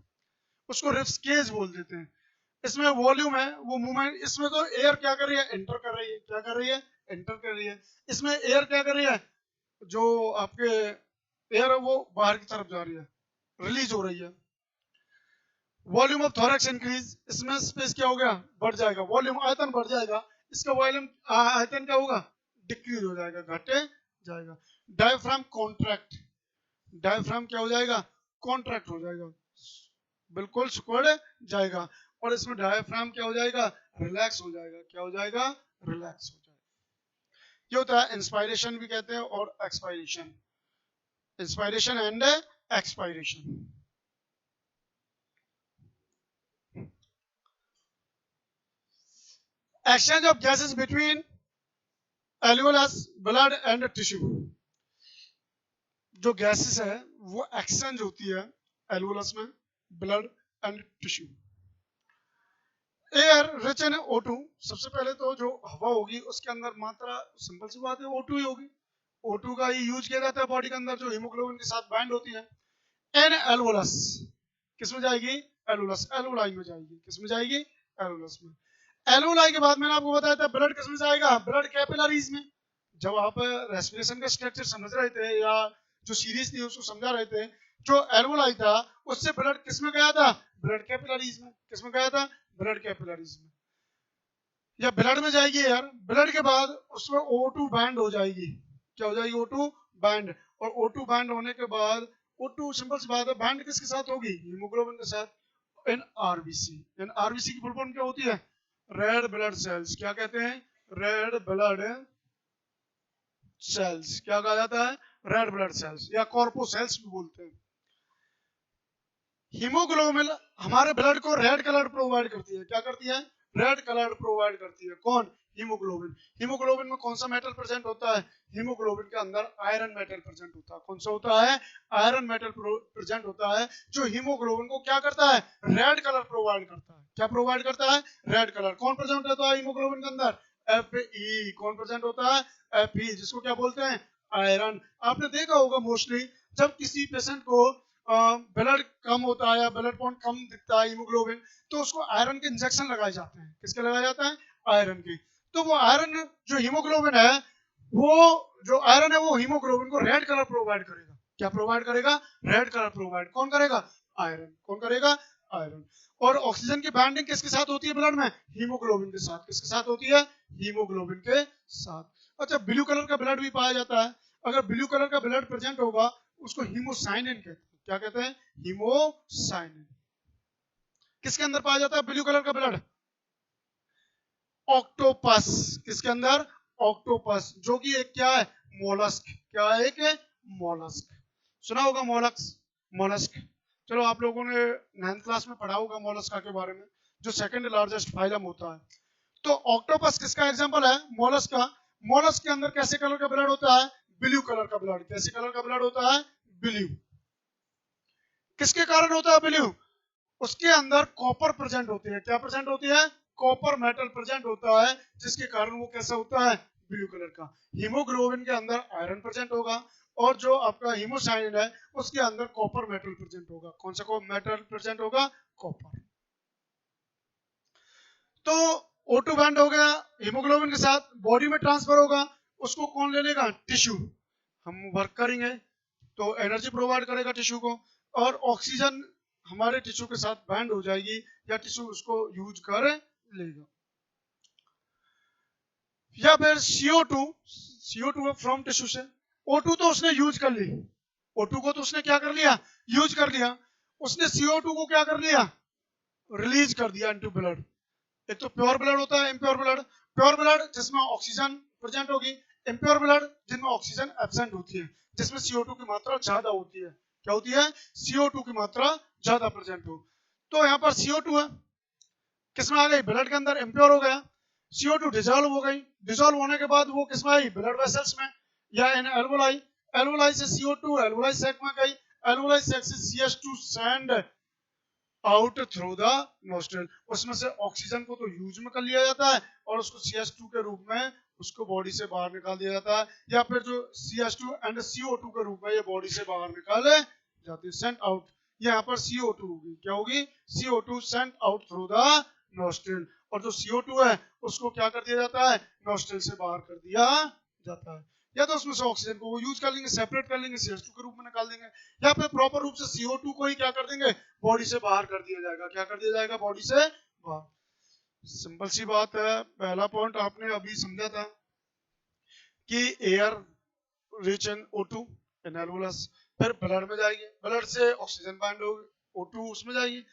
Speaker 1: उसको रिब्स केज बोल देते हैं। इसमें वॉल्यूम है, वो मूवमेंट, इसमें तो एयर क्या कर रही है? एंटर कर रही है। क्या कर रही है? एंटर कर रही है। इसमें एयर क्या कर रही है? जो आपके एयर है वो बाहर की तरफ जा रही है, रिलीज हो रही है। वॉल्यूम ऑफ थोरैक्स इंक्रीज, इसमें स्पेस क्या हो गया? बढ़ जाएगा, वॉल्यूम आयतन बढ़ जाएगा। इसका वॉल्यूम आयतन क्या होगा? डिक्रीज हो जाएगा, घटे जाएगा। डायफ्राम कॉन्ट्रैक्ट, डायफ्राम क्या हो जाएगा? कॉन्ट्रैक्ट हो जाएगा, बिल्कुल सिकुड़ जाएगा। और इसमें डायफ्राम क्या हो जाएगा? रिलैक्स हो जाएगा। क्या हो जाएगा? रिलैक्स हो जाएगा। ये होता है इंस्पायरेशन भी कहते हैं और expiration, inspiration and expiration. Exchange of gases between alveolus, blood and tissue, जो गैसेस है वो एक्सचेंज होती है एल्वोलस में, blood and tissue. Air rich in O2, सबसे पहले तो जो हवा होगी उसके अंदर मात्रा, सिंपल सी बात है, O2 ही होगी। O2 का ही यूज किया जाता है बॉडी के अंदर, जो हीमोग्लोबिन के साथ बाइंड होती है। एन एल्वोलस, किसमें जाएगी? एल्वोलस, एल्वोलाई में जाएगी। किसमें जाएगी? एल्वोलस में। एल्वोलाई के बाद मैंने आपको बताया था ब्लड किसमें जाएगा? ब्लड कैपिलरीज में। जब आप रेस्पिरेशन का स्ट्रक्चर समझ रहे थे या जो सीरीज थी उसको समझा रहे थे, जो एल्वोलाई था उससे ब्लड किसमें गया था? ब्लड कैपिलरीज में। किसमें गया था? ब्लड कैपिलरीज में। या ब्लड में जाएगी यार, ब्लड के बाद उसमें O2 बाइंड हो जाएगी। क्या हो जाएगी? O2 bind. और O2 बाइंड होने के बाद O2 सिंपल सी बात है, बाइंड किसके साथ होगी? हीमोग्लोबिन के साथ। इन आरबीसी, इन आरबीसी की फुल फॉर्म क्या होती है? Red blood cells. क्या कहते हैं? Red blood cells. क्या कहा जाता है? रेड ब्लड सेल्स या कॉर्पोसेल्स भी बोलते हैं। हीमोग्लोबिन हमारे ब्लड को रेड कलर प्रोवाइड करती है। क्या करती है? रेड कलर प्रोवाइड करती है। कौन? हीमोग्लोबिन। हीमोग्लोबिन में कौन सा मेटल प्रेजेंट होता है? हीमोग्लोबिन के अंदर आयरन मेटल प्रेजेंट होता है। कौन सा होता है? आयरन मेटल प्रेजेंट होता है, जो हीमोग्लोबिन को क्या करता है? रेड कलर प्रोवाइड करता है। क्या प्रोवाइड करता है? Red colour. कौन प्रेजेंट होता है हीमोग्लोबिन के अंदर? Fe। कौन प्रेजेंट होता है? Fe, जिसको क्या बोलते हैं? आयरन। आपने देखा होगा मोस्टली जब किसी पेशेंट को ब्लड कम होता है या ब्लड पॉइंट कम दिखता है हीमोग्लोबिन, तो उसको आयरन के इंजेक्शन लगाए जाते हैं। किसके लगाया जाता है? आयरन की। तो वो आयरन जो हीमोग्लोबिन है, वो जो आयरन है वो हीमोग्लोबिन को रेड कलर प्रोवाइड करेगा। क्या प्रोवाइड करेगा? Red colour provide. कौन करेगा? आयरन। कौन करेगा? आयरन। और ऑक्सीजन की बाइंडिंग किसके साथ होती है ब्लड में? हीमोग्लोबिन के साथ। किसके साथ होती है? हीमोग्लोबिन के साथ। अच्छा, ब्लू कलर का ब्लड भी पाया जाता है। अगर ब्लू कलर का ब्लड प्रेजेंट होगा उसको हीमोसाइनिन कहते हैं। क्या कहते हैं? हीमोसाइनिन। किसके अंदर पाया जाता है ब्लू कलर का ब्लड? ऑक्टोपस। किसके अंदर? ऑक्टोपस, जो कि एक क्या है? मोलस्क। क्या है? एक मोलस्क। सुना होगा मोलस्क। चलो, आप लोगों ने 9th क्लास में पढ़ा होगा मोलस्का के बारे में, जो सेकंड लार्जेस्ट फाइलम होता है। तो ऑक्टोपस किसका एग्जांपल है? मोलस्क का। मोलस्क के अंदर कैसे कलर का ब्लड होता है? ब्लू कलर का ब्लड। कैसे कलर का ब्लड होता है? ब्लू। किसके कारण होता है ब्लू? उसके अंदर कॉपर प्रेजेंट होती है। क्या प्रेजेंट होती है? कॉपर मेटल प्रेजेंट होता है, जिसके कारण वो कैसा होता है? ब्लू कलर का। हीमोग्लोबिन के अंदर आयरन प्रेजेंट होगा, और जो आपका हीमोसाइनिन है उसके अंदर कॉपर मेटल प्रेजेंट होगा। कौन सा मेटल प्रेजेंट होगा? कॉपर। तो O2 बैंड हो गया हीमोग्लोबिन के साथ, बॉडी में ट्रांसफर होगा। उसको कौन ले लेगा? टिश्यू। हम वर्क करेंगे तो एनर्जी प्रोवाइड करेगा टिश्यू को, और ऑक्सीजन हमारे टिश्यू के साथ बैंड हो जाएगी, या टिश्यू उसको यूज कर लेगा। या फिर CO2 फ्रॉम टिश्यू से। O2 तो उसने यूज कर ली, O2 को तो उसने क्या कर लिया? यूज कर लिया। उसने CO2 को क्या कर लिया? रिलीज कर दिया इनटू ब्लड। एक तो प्योर ब्लड होता है, इम्प्योर ब्लड। प्योर ब्लड जिसमें ऑक्सीजन प्रेजेंट होगी, इम्प्योर ब्लड जिनमें ऑक्सीजन एब्सेंट होती है, जिसमें CO2 की मात्रा ज्यादा होती है। क्या होती है? CO2 की मात्रा ज्यादा प्रेजेंट हो। तो यहाँ पर CO2 है, किसमें आ गई? ब्लड के अंदर। इम्प्योर हो गया, CO2 डिजोल्व हो गई। डिजोल्व होने के बाद वो किसमें आई? ब्लड वेसल्स में, या इन एल्वोलाई। एल्वोलाई से CO2 एल्वोलाई सैक में गई। एल्वोलाई सैक से CH2 send out through the nostril. उसमें से ऑक्सीजन को तो यूज में कर लिया जाता है, और उसको CH2 के रूप में उसको बॉडी से बाहर निकाल दिया जाता है, या फिर जो CH2 एंड CO2 के रूप में ये बॉडी से बाहर निकाले जाती है, सेंट आउट। यहाँ पर CO2 होगी। क्या होगी? CO2 sent out through the nostril. और जो CO2 है उसको क्या कर दिया जाता है? नोस्ट्रल से बाहर कर दिया जाता है। या तो उसमें से ऑक्सीजन को वो यूज कर लेंगे, सेपरेट कर लेंगे, CH2 के रूप में निकाल देंगे, या फिर प्रॉपर रूप से CO2 को ही क्या कर देंगे? बॉडी से बाहर कर दिया जाएगा। क्या कर दिया जाएगा? बॉडी से बाहर। सिंपल सी बात है। पहला पॉइंट आपने अभी समझा था कि air rich in O2 in alveolus, फिर ब्लड में जाएगी, ब्लड से ऑक्सीजन बाइंड होगी, O2 उसमें जाएगी,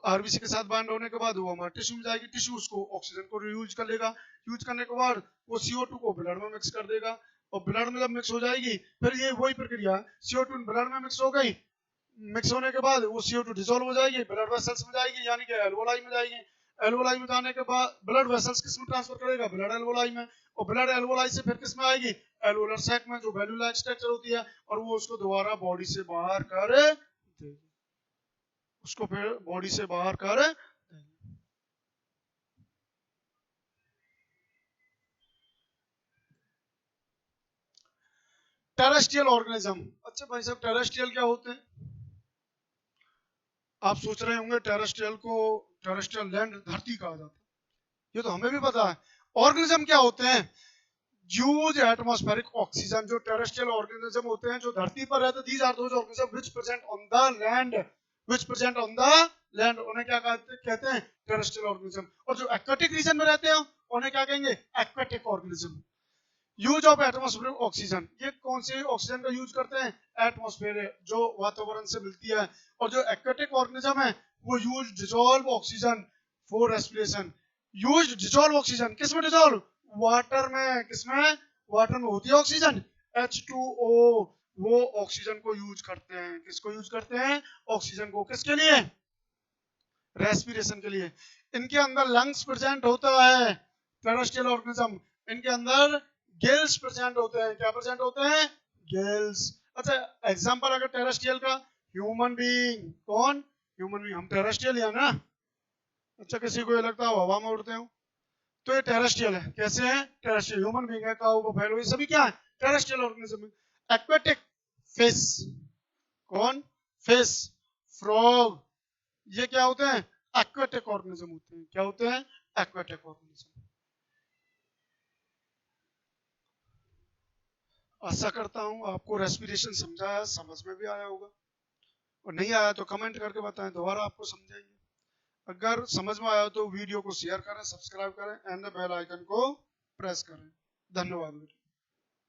Speaker 1: आरबीसी के साथ बाइंड होने के बाद वो हमारे टिश्यू में जाएगी, टिश्यू उसको ऑक्सीजन को यूज कर लेगा, यूज करने के बाद वो CO2 को ब्लड में मिक्स कर देगा, और ब्लड में जब मिक्स हो जाएगी, फिर ये वही प्रक्रिया, CO2 ब्लड में मिक्स हो गई, मिक्स होने के बाद वो CO2 डिसॉल्व हो जाएगी, ब्लड वेसल्स में जाएगी, यानी कि एल्वोलाई में जाएगी। एल्वोलाई में जाने के बाद ब्लड वेसल्स किस में ट्रांसफर करेगा? ब्लड एल्वोलाई में, और ब्लड एल्वोलाई से फिर किस में आएगी? एल्वोलर सैक में, जो वैल्यूला स्ट्रक्चर होती है, और वो उसको दोबारा बॉडी से बाहर कर देगी, उसको फिर बॉडी से बाहर कर देगी। Terrestrial organism. अच्छा भाई साहब, टेरेस्ट्रियल क्या होते हैं? आप सोच रहे होंगे टेरेस्ट्रियल को टेरेस्ट्रियल लैंड, धरती कहा जाता है, ये तो हमें भी पता है। ऑर्गेनिज्म क्या होते हैं? Huge atmospheric oxygen. जो टेरेस्ट्रियल ऑर्गेनिज्म होते हैं जो धरती पर रहते हैं, these are those organism which present on the land, which present on the land, उन्हें क्या कहते हैं? Terrestrial organism. और जो एक्वेटिक रीजन में रहते हैं उन्हें क्या कहेंगे? Aquatic organism. Use of atmospheric oxygen, ये कौन से ऑक्सीजन का यूज करते हैं? एटमॉस्फेयर, जो वातावरण से मिलती है। और जो एक्वेटिक ऑर्गेनिज्म है वो use dissolve oxygen for respiration. Use dissolve oxygen, किसमें डिसॉल्व? वाटर में। किसमें? वाटर में होती है ऑक्सीजन, H2O। वो ऑक्सीजन को यूज करते हैं। किसको यूज करते हैं? ऑक्सीजन को। किसके लिए? रेस्पिरेशन के लिए। इनके अंदर लंग्स प्रेजेंट होता है टेरेस्ट्रियल ऑर्गेनिज्म, इनके अंदर गिल्स प्रेजेंट होते हैं। क्या प्रेजेंट होते हैं? गिल्स। अच्छा एग्जांपल अगर टेरेस्ट्रियल का, ह्यूमन बीइंग, कौन? ह्यूमन बीइंग, हम टेरेस्ट्रियल है ना। अच्छा किसी को ये लगता है हवा में उड़ते हो, तो ये टेरेस्ट्रियल है। कैसे है? टेरेस्ट्रियल। ह्यूमन बीइंग है, काऊ बफेलो, ये सभी क्या है? टेरेस्ट्रियल ऑर्गेनिज्म है। एक्वेटिक, फिश, कौन? फिश, फ्रॉग, ये क्या होते हैं? एक्वेटिक ऑर्गेनिज्म होते हैं। क्या होते हैं? Aquatic organism. आशा करता हूं आपको रेस्पिरेशन समझा है, समझ में भी आया होगा, और नहीं आया तो कमेंट करके बताएं, दोबारा आपको समझाएंगे। अगर समझ में आया तो वीडियो को शेयर करें, सब्सक्राइब करें एंड बेल आइकन को प्रेस करें। धन्यवाद।